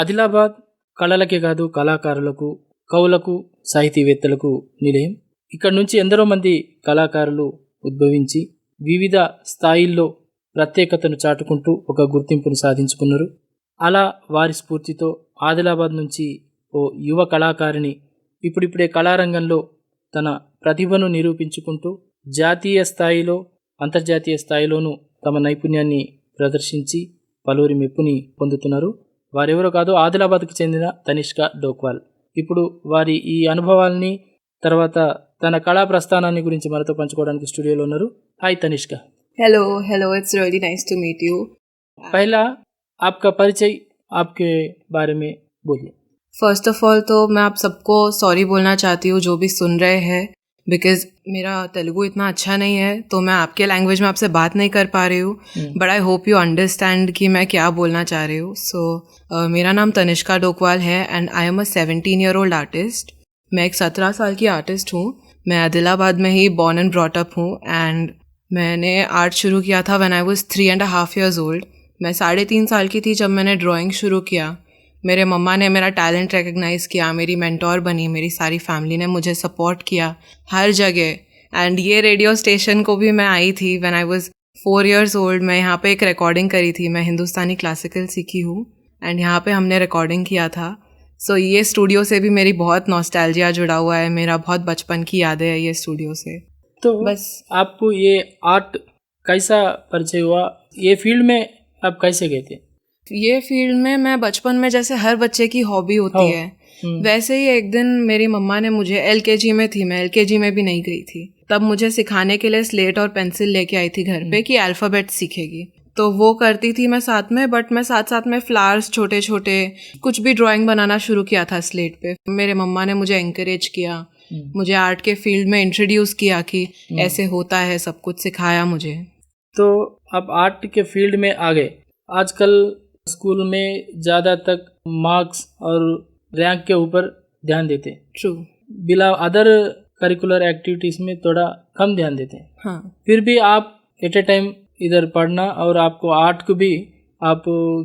ఆదిలాబాద్ కళలకే కాదు కళాకారులకు, కవులకు, సాహితీవేత్తలకు నిలయం. ఇక్కడ నుంచి ఎందరో మంది కళాకారులు ఉద్భవించి వివిధ స్థాయిల్లో ప్రత్యేకతను చాటుకుంటూ ఒక గుర్తింపును సాధించుకున్నారు. అలా వారి స్ఫూర్తితో ఆదిలాబాద్ నుంచి ఓ యువ కళాకారిణి ఇప్పుడిప్పుడే కళారంగంలో తన ప్రతిభను నిరూపించుకుంటూ జాతీయ స్థాయిలో, అంతర్జాతీయ స్థాయిలోనూ తమ నైపుణ్యాన్ని ప్రదర్శించి పలువురి మెప్పుని పొందుతున్నారు. వారెవరో కాదు, ఆదిలాబాద్కు చెందిన తనిష్క డోక్వాల్. ఇప్పుడు వారి ఈ అనుభవాల్ని, తర్వాత తన కళా ప్రస్థానాన్ని గురించి మనతో పంచుకోవడానికి స్టూడియోలో ఉన్నారు. Hi Tanishq. Hello, it's really nice to meet you. पहला आपका परिचय, आपके बारे में बोलिए. फर्स्ट ऑफ ऑल तो मैं आप सबको सॉरी बोलना चाहती हूँ जो भी सुन रहे हैं, बिकॉज मेरा तेलुगु इतना अच्छा नहीं है तो मैं आपके लैंग्वेज में आपसे बात नहीं कर पा रही हूँ. But I hope you understand कि मैं क्या बोलना चाह रही हूँ. सो मेरा नाम तनिष्का डोकवाल है and I am a 17-year-old artist. मैं एक 17 साल की आर्टिस्ट हूँ. मैं आदिलाबाद में ही बॉर्न एंड ब्रॉट अप हूँ एंड मैंने आर्ट शुरू किया था when I was 3.5 years old. मैं 3.5 साल की थी जब मैंने ड्राइंग शुरू किया. मेरे मम्मा ने मेरा टैलेंट रिकग्नाइज़ किया, मेरी मेंटोर बनी, मेरी सारी फैमिली ने मुझे सपोर्ट किया हर जगह. एंड ये रेडियो स्टेशन को भी मैं आई थी when I was 4 years old. मैं यहाँ पे एक रिकॉर्डिंग करी थी. मैं हिंदुस्तानी क्लासिकल सीखी हूँ एंड यहाँ पे हमने रिकॉर्डिंग किया था. सो ये स्टूडियो से भी मेरी बहुत नॉस्टैल्जिया जुड़ा हुआ है. मेरा बहुत बचपन की यादें है ये स्टूडियो से. तो बस आपको ये आर्ट कैसा परिचय हुआ? ये फील्ड में आप कैसे गए थे? ये फील्ड में मैं बचपन में जैसे हर बच्चे की हॉबी होती है वैसे ही एक दिन मेरी मम्मा ने मुझे LKG में थी, मैं LKG में भी नहीं गई थी, तब मुझे सिखाने के लिए स्लेट और पेंसिल लेके आई थी घर पे कि अल्फ़ाबेट सीखेगी. तो वो करती थी मैं साथ में, बट मैं साथ साथ में फ्लावर्स छोटे छोटे कुछ भी ड्राइंग बनाना शुरू किया था स्लेट पे. मेरे मम्मा ने मुझे एनकरेज किया, मुझे आर्ट के फील्ड में इंट्रोड्यूस किया कि ऐसे होता है, सब कुछ सिखाया मुझे. तो अब आर्ट के फील्ड में आ गए. आजकल स्कूल में ज़्यादा तक मार्क्स और रैंक के ऊपर ध्यान देते हैं. ट्रू. बिला अदर करिकुलर एक्टिविटीज़ में थोड़ा कम ध्यान देते हैं. हाँ. फिर भी आप एट ए टाइम इधर पढ़ना और आपको आर्ट को भी आप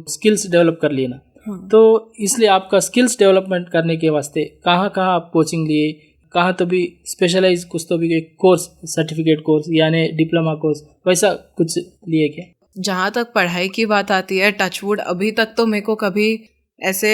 स्किल्स डेवलप कर लेना. हाँ. तो इसलिए आपका स्किल्स डेवलपमेंट करने के वास्ते कहाँ कहाँ आप कोचिंग लिए, कहाँ तो भी स्पेशलाइज कुछ तो भी एक कोर्स, सर्टिफिकेट कोर्स यानी डिप्लोमा कोर्स वैसा कुछ लिए क्या? जहाँ तक पढ़ाई की बात आती है, टचवुड अभी तक तो मेरे को कभी ऐसे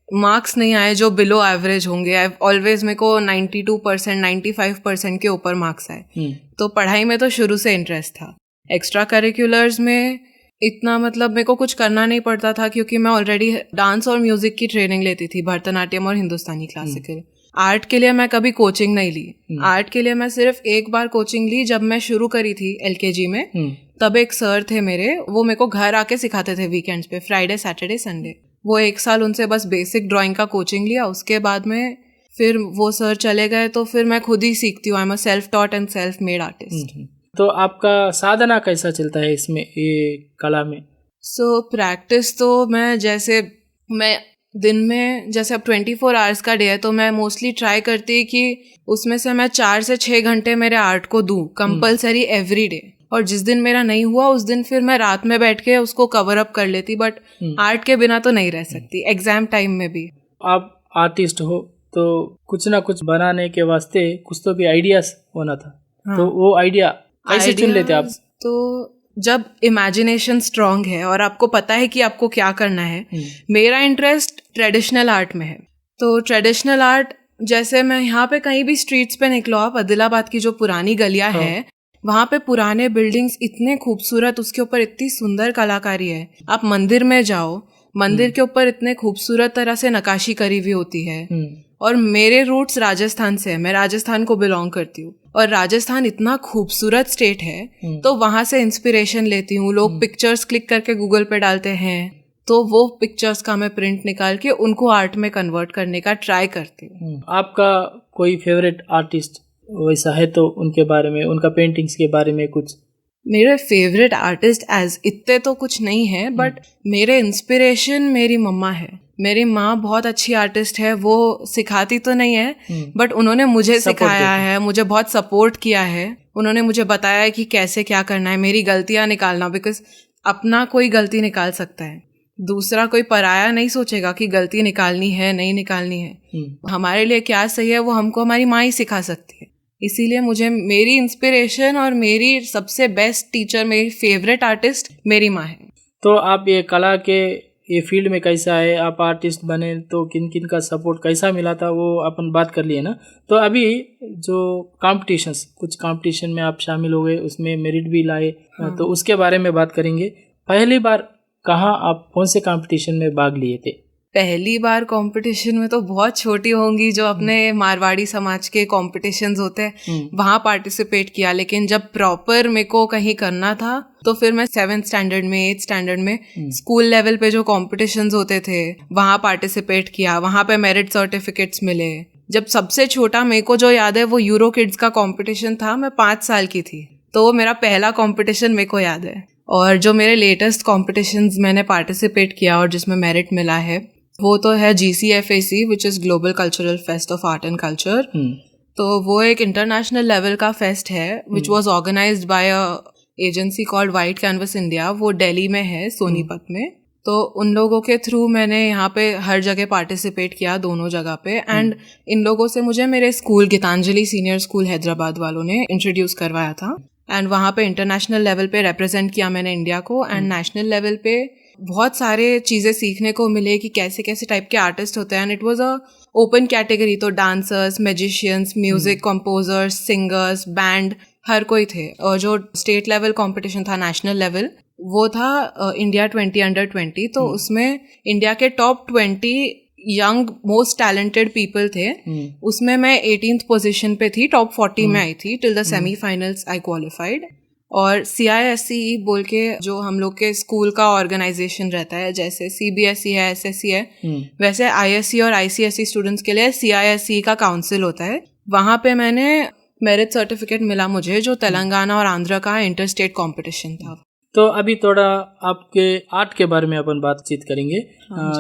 मार्क्स नहीं आए जो बिलो एवरेज होंगे. ऑलवेज मेरे को 92%, 95% के ऊपर मार्क्स आए. तो पढ़ाई में तो शुरू से इंटरेस्ट था. एक्स्ट्रा करिकुलर्स में इतना मतलब मेरे को कुछ करना नहीं पड़ता था क्योंकि मैं ऑलरेडी डांस और म्यूजिक की ट्रेनिंग लेती थी, भरतनाट्यम और हिंदुस्तानी क्लासिकल. आर्ट के लिए मैं कभी कोचिंग नहीं ली. आर्ट के लिए मैं सिर्फ एक बार कोचिंग ली जब मैं शुरू करी थी LKG में. तब एक सर थे मेरे, वो मेरे को घर आके सिखाते थे वीकेंड्स पे, फ्राइडे सैटरडे संडे. वो 1 साल उनसे बस बेसिक ड्राइंग का कोचिंग लिया. उसके बाद में फिर वो सर चले गए तो फिर मैं खुद ही सीखती हूँ. I am a self taught and self made artist. तो आपका साधना कैसा चलता है इसमें, ये कला में? सो प्रैक्टिस तो मैं दिन में जैसे अब 24 आवर्स का डे है तो मैं मोस्टली ट्राई करती कि उसमें से मैं 4 से 6 घंटे मेरे आर्ट को दूँ कंपलसरी एवरी डे. और जिस दिन मेरा नहीं हुआ उस दिन फिर मैं रात में बैठ के उसको कवर अप कर लेती. बट आर्ट के बिना तो नहीं रह सकती, एग्जाम टाइम में भी. आप आर्टिस्ट हो तो कुछ ना कुछ बनाने के वास्ते कुछ तो भी आइडियाज होना था. हाँ. तो वो आइडिया कैसे चुन लेते आप? तो जब इमेजिनेशन स्ट्रांग है और आपको पता है कि आपको क्या करना है. मेरा इंटरेस्ट ट्रेडिशनल आर्ट में है. तो ट्रेडिशनल आर्ट जैसे मैं यहाँ पे कहीं भी स्ट्रीट्स पे निकलो, आप आदिलाबाद की जो पुरानी गलियाँ हैं वहाँ पे पुराने बिल्डिंग्स इतने खूबसूरत, उसके ऊपर इतनी सुंदर कलाकारी है. आप मंदिर में जाओ, मंदिर के ऊपर इतने खूबसूरत तरह से नक्काशी करी हुई होती है. और मेरे रूट्स राजस्थान से है, मैं राजस्थान को बिलोंग करती हूँ और राजस्थान इतना खूबसूरत स्टेट है तो वहाँ से इंस्पिरेशन लेती हूँ. लोग पिक्चर्स क्लिक करके गूगल पे डालते हैं तो वो पिक्चर्स का मैं प्रिंट निकाल के उनको आर्ट में कन्वर्ट करने का ट्राई करती हूँ. आपका कोई फेवरेट आर्टिस्ट वैसा है तो उनके बारे में, उनका पेंटिंग्स के बारे में कुछ? मेरे फेवरेट आर्टिस्ट एज इतने तो कुछ नहीं है, बट मेरे इंस्पिरेशन मेरी मम्मा है. मेरी माँ बहुत अच्छी आर्टिस्ट है. वो सिखाती तो नहीं है बट उन्होंने मुझे सिखाया है, मुझे बहुत सपोर्ट किया है. उन्होंने मुझे बताया है कि कैसे क्या करना है, मेरी गलतियाँ निकालना, बिकॉज अपना कोई गलती निकाल सकता है दूसरा कोई पराया नहीं सोचेगा कि गलती निकालनी है नहीं निकालनी है। हमारे लिए क्या सही है वो हमको हमारी माँ ही सिखा सकती है। इसीलिए मुझे मेरी इंस्पिरेशन और मेरी सबसे बेस्ट टीचर, मेरी फेवरेट आर्टिस्ट मेरी माँ है। तो आप ये कला के ये फील्ड में कैसा है, आप आर्टिस्ट बने तो किन किन का सपोर्ट कैसा मिला था वो अपन बात कर लिए ना। तो अभी जो कॉम्पिटिशन्स, कुछ कॉम्पिटिशन में आप शामिल हो गए, उसमें मेरिट भी लाए, तो उसके बारे में बात करेंगे। पहली बार कहाँ आप कौन से कंपटीशन में भाग लिए थे? पहली बार कंपटीशन में तो बहुत छोटी होंगी, जो अपने मारवाड़ी समाज के कॉम्पिटिशन्स होते हैं वहाँ पार्टिसिपेट किया। लेकिन जब प्रॉपर मेरे को कहीं करना था तो फिर मैं 7th स्टैंडर्ड में 8th स्टैंडर्ड में स्कूल लेवल पे जो कॉम्पिटिशन्स होते थे वहाँ पार्टिसिपेट किया। वहाँ पे मेरिट सर्टिफिकेट्स मिले। जब सबसे छोटा मेरे को जो याद है वो यूरो किड्स का कॉम्पिटिशन था। मैं 5 साल की थी, तो वो मेरा पहला कॉम्पिटिशन मेरे को याद है। और जो मेरे लेटेस्ट कॉम्पिटिशन्स मैंने पार्टिसिपेट किया और जिसमें मेरिट मिला है वो तो है GCFAC, which is global cultural fest of art and culture. तो वो एक इंटरनेशनल लेवल का फेस्ट है which was organised by a agency called white canvas India. वो दिल्ली में है, सोनीपत में। तो उन लोगों के थ्रू मैंने यहाँ पे हर जगह पार्टिसिपेट किया, दोनों जगह पे। एंड इन लोगों से मुझे मेरे school Gitanjali senior school Hyderabad वालों ने इंट्रोड्यूस करवाया था। एंड वहाँ पे इंटरनेशनल लेवल पे रिप्रेजेंट किया मैंने इंडिया को। एंड नेशनल लेवल पे बहुत सारे चीज़ें सीखने को मिले कि कैसे कैसे टाइप के आर्टिस्ट होते हैं। And it was a open category, तो dancers, magicians, music composers, singers, band, हर कोई थे। और जो स्टेट लेवल कंपटीशन था, नेशनल लेवल, वो था इंडिया 20 अंडर 20। तो उसमें इंडिया के top 20 young most talented people थे। उसमें मैं 18th पोजीशन पे थी, टॉप 40 में आई थी। Till the semifinals I qualified. और CISE बोल के जो हम लोग के स्कूल का ऑर्गेनाइजेशन रहता है, जैसे CBSE है, SSE है, वैसे ISE और ICSE स्टूडेंट्स के लिए CISE का काउंसिल होता है। वहाँ पे मैंने मेरिट सर्टिफिकेट मिला मुझे, जो तेलंगाना और आंध्र का इंटर स्टेट कॉम्पिटिशन था। तो अभी थोड़ा आपके आर्ट के बारे में अपन बातचीत करेंगे।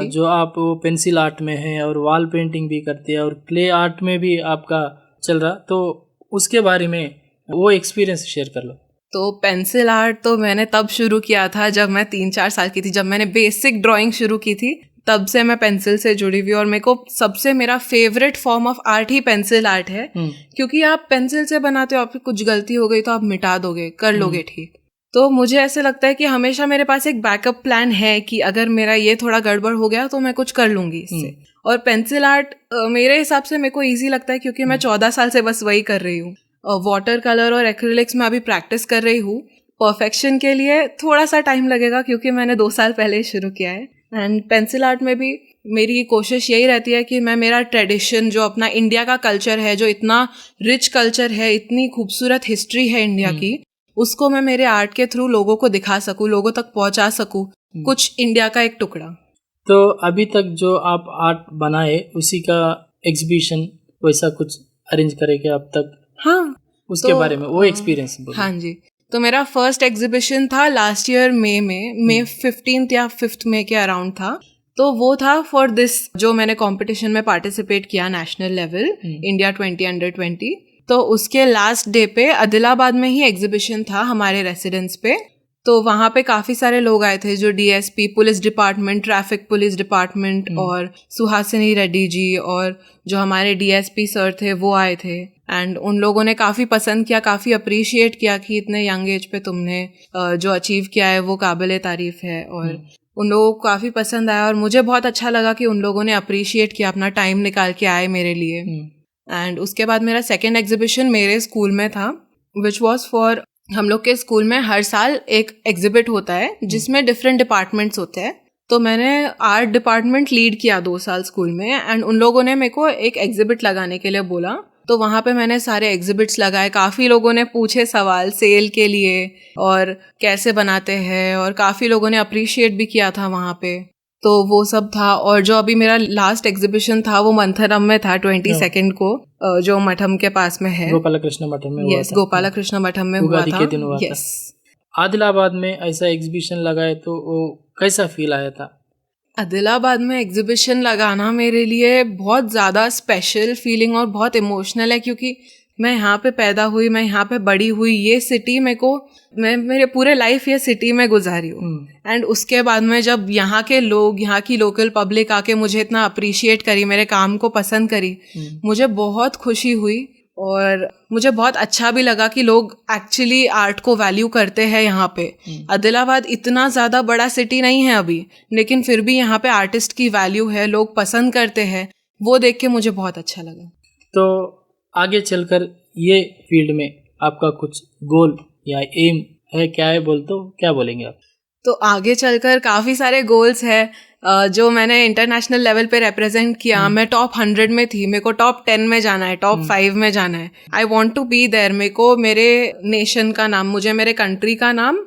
जो आप पेंसिल आर्ट में है और वॉल पेंटिंग भी करते हैं और क्ले आर्ट में भी आपका चल रहा, तो उसके बारे में वो एक्सपीरियंस शेयर कर लो। तो पेंसिल आर्ट तो मैंने तब शुरू किया था जब मैं 3-4 साल की थी। जब मैंने बेसिक ड्राइंग शुरू की थी तब से मैं पेंसिल से जुड़ी हुई। और मेरे को सबसे मेरा favourite form of art he pencil art है। क्योंकि आप पेंसिल से बनाते हो, आपकी कुछ गलती हो गई तो आप मिटा दोगे, कर लोगे ठीक। तो मुझे ऐसे लगता है कि हमेशा मेरे पास एक बैकअप प्लान है कि अगर मेरा ये थोड़ा गड़बड़ हो गया तो मैं कुछ कर लूंगी इससे। और पेंसिल आर्ट मेरे हिसाब से मेरे को ईजी लगता है, क्योंकि मैं 14 साल से बस वही कर रही हूँ। वाटर कलर और एक्रिलिक्स में अभी प्रैक्टिस कर रही हूँ। परफेक्शन के लिए थोड़ा सा टाइम लगेगा, क्योंकि मैंने 2 साल पहले शुरू किया है। एंड पेंसिल आर्ट में भी मेरी कोशिश यही रहती है कि मैं मेरा ट्रेडिशन, जो अपना इंडिया का कल्चर है, जो इतना रिच कल्चर है, इतनी खूबसूरत हिस्ट्री है इंडिया की, उसको मैं मेरे आर्ट के थ्रू लोगों को दिखा सकूं, लोगों तक पहुंचा सकूं, कुछ इंडिया का एक टुकड़ा। तो अभी तक जो आप आर्ट बनाए उसी का एग्जीबिशन वैसा कुछ अरेंज करेंगे अब तक? हाँ, उसके तो, बारे में वो एक्सपीरियंस बोलिए। हाँ जी, तो मेरा फर्स्ट एग्जीबिशन था लास्ट ईयर मई 15th या 5th मई के अराउंड था। तो वो था फॉर दिस, जो मैंने कंपटीशन में पार्टिसिपेट किया नेशनल लेवल, इंडिया 20 अंडर 20। तो उसके लास्ट डे पे आदिलाबाद में ही एग्जीबिशन था हमारे रेसिडेंस पे। तो वहाँ पे काफ़ी सारे लोग आए थे, जो DSP, police department, traffic police department, और सुहासिनी रेड्डी जी, और जो हमारे DSP सर थे वो आए थे। एंड उन लोगों ने काफ़ी पसंद किया, काफ़ी अप्रिशिएट किया कि इतने यंग एज पे तुमने जो अचीव किया है वो काबिले तारीफ है। और उन लोगों को काफ़ी पसंद आया और मुझे बहुत अच्छा लगा कि उन लोगों ने अप्रिशिएट किया, अपना टाइम निकाल के आए मेरे लिए। एंड उसके बाद मेरा सेकेंड एग्जीबिशन मेरे स्कूल में था, विच वॉज फॉर, हम लोग के स्कूल में हर साल एक एग्जिबिट होता है जिसमें डिफरेंट डिपार्टमेंट्स होते हैं। तो मैंने आर्ट डिपार्टमेंट लीड किया 2 साल स्कूल में। एंड उन लोगों ने मेरे को एक एग्जिबिट लगाने के लिए बोला, तो वहाँ पे मैंने सारे एग्जिबिट्स लगाए। काफ़ी लोगों ने पूछे सवाल सेल के लिए और कैसे बनाते हैं, और काफ़ी लोगों ने अप्रिशिएट भी किया था वहाँ पे। तो वो सब था। और जो अभी मेरा लास्ट एग्जीबिशन था वो मंथरम में था 22 को, जो मठम के पास में है, गोपालकृष्ण मठम में हुआ था। गोपालकृष्ण मठम में हुआ था। के दिन हुआ था। आदिलाबाद में ऐसा एग्जीबिशन लगाए तो वो कैसा फील आया था? आदिलाबाद में एग्जीबिशन लगाना मेरे लिए बहुत ज़्यादा स्पेशल फीलिंग और बहुत इमोशनल है, क्योंकि मैं यहाँ पे पैदा हुई, मैं यहाँ पे बड़ी हुई, ये सिटी मैं मेरे पूरे लाइफ ये सिटी में गुजारी हूँ। एंड उसके बाद में जब यहाँ के लोग, यहाँ की लोकल पब्लिक आके मुझे इतना अप्रिशिएट करी, मेरे काम को पसंद करी, मुझे बहुत खुशी हुई और मुझे बहुत अच्छा भी लगा कि लोग एक्चुअली आर्ट को वैल्यू करते हैं यहाँ पे। आदिलाबाद इतना ज़्यादा बड़ा सिटी नहीं है अभी, लेकिन फिर भी यहाँ पे आर्टिस्ट की वैल्यू है, लोग पसंद करते हैं, वो देख के मुझे बहुत अच्छा लगा। तो आगे चलकर ये फील्ड में आपका कुछ गोल या एम है, क्या है क्या बोलेंगे आप? तो आगे चलकर काफ़ी सारे गोल्स है जो मैंने इंटरनेशनल लेवल पे रिप्रेजेंट किया। मैं टॉप 100 में थी, मेरे को टॉप 10 में जाना है, टॉप 5 में जाना है। I want to be there. मेरे को मेरे नेशन का नाम, मुझे मेरे कंट्री का नाम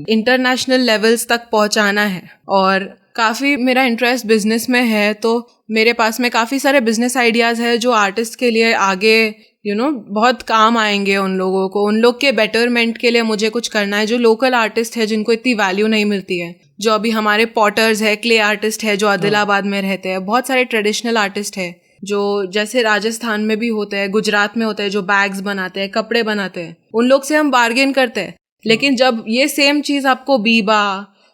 इंटरनेशनल लेवल्स तक पहुंचाना है। और काफ़ी मेरा इंटरेस्ट बिजनेस में है, तो मेरे पास में काफ़ी सारे बिजनेस आइडियाज़ है जो आर्टिस्ट के लिए आगे बहुत काम आएंगे। उन लोगों को, उन लोग के बेटरमेंट के लिए मुझे कुछ करना है। जो लोकल आर्टिस्ट है जिनको इतनी वैल्यू नहीं मिलती है, जो अभी हमारे पॉटर्स है, क्ले आर्टिस्ट है जो आदिलाबाद में रहते हैं, बहुत सारे ट्रेडिशनल आर्टिस्ट है जो जैसे राजस्थान में भी होते हैं, गुजरात में होते हैं, जो बैग्स बनाते हैं, कपड़े बनाते हैं, उन लोग से हम बार्गेन करते हैं। लेकिन जब ये सेम चीज़ आपको बीबा,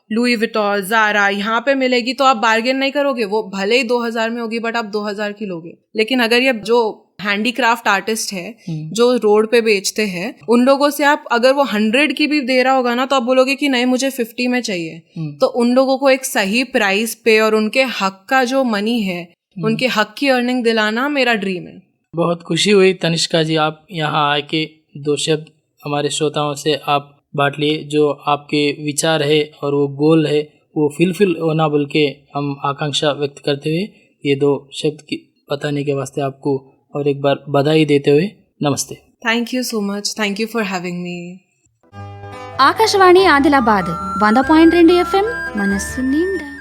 लुई विटॉन, ज़ारा यहाँ पे मिलेगी तो आप बार्गेन नहीं करोगे। वो भले ही 2000 में होगी बट आप 2000 की लोगे। लेकिन अगर ये जो हैंडीक्राफ्ट आर्टिस्ट है जो रोड पे बेचते हैं, उन लोगों से आप अगर वो 100 की भी दे रहा होगा ना, तो आप बोलोगे कि नहीं मुझे 50 में चाहिए। तो उन लोगों को एक सही प्राइस पे और उनके हक का जो मनी है, उनके हक की अर्निंग दिलाना मेरा ड्रीम है। बहुत खुशी हुई तनिष्का जी, आप यहाँ आके 2 शब्द हमारे श्रोताओं से आप बांट लिए। जो आपके विचार है और वो गोल है वो फुलफिल होना बोल के हम आकांक्षा व्यक्त करते हुए ये 2 शब्द की बताने के वास्ते आपको और एक बार बधाई देते हुए नमस्ते। Thank you so much, thank you for having me. Akashvani Adilabad 100.2 FM మనస్సు నిండా.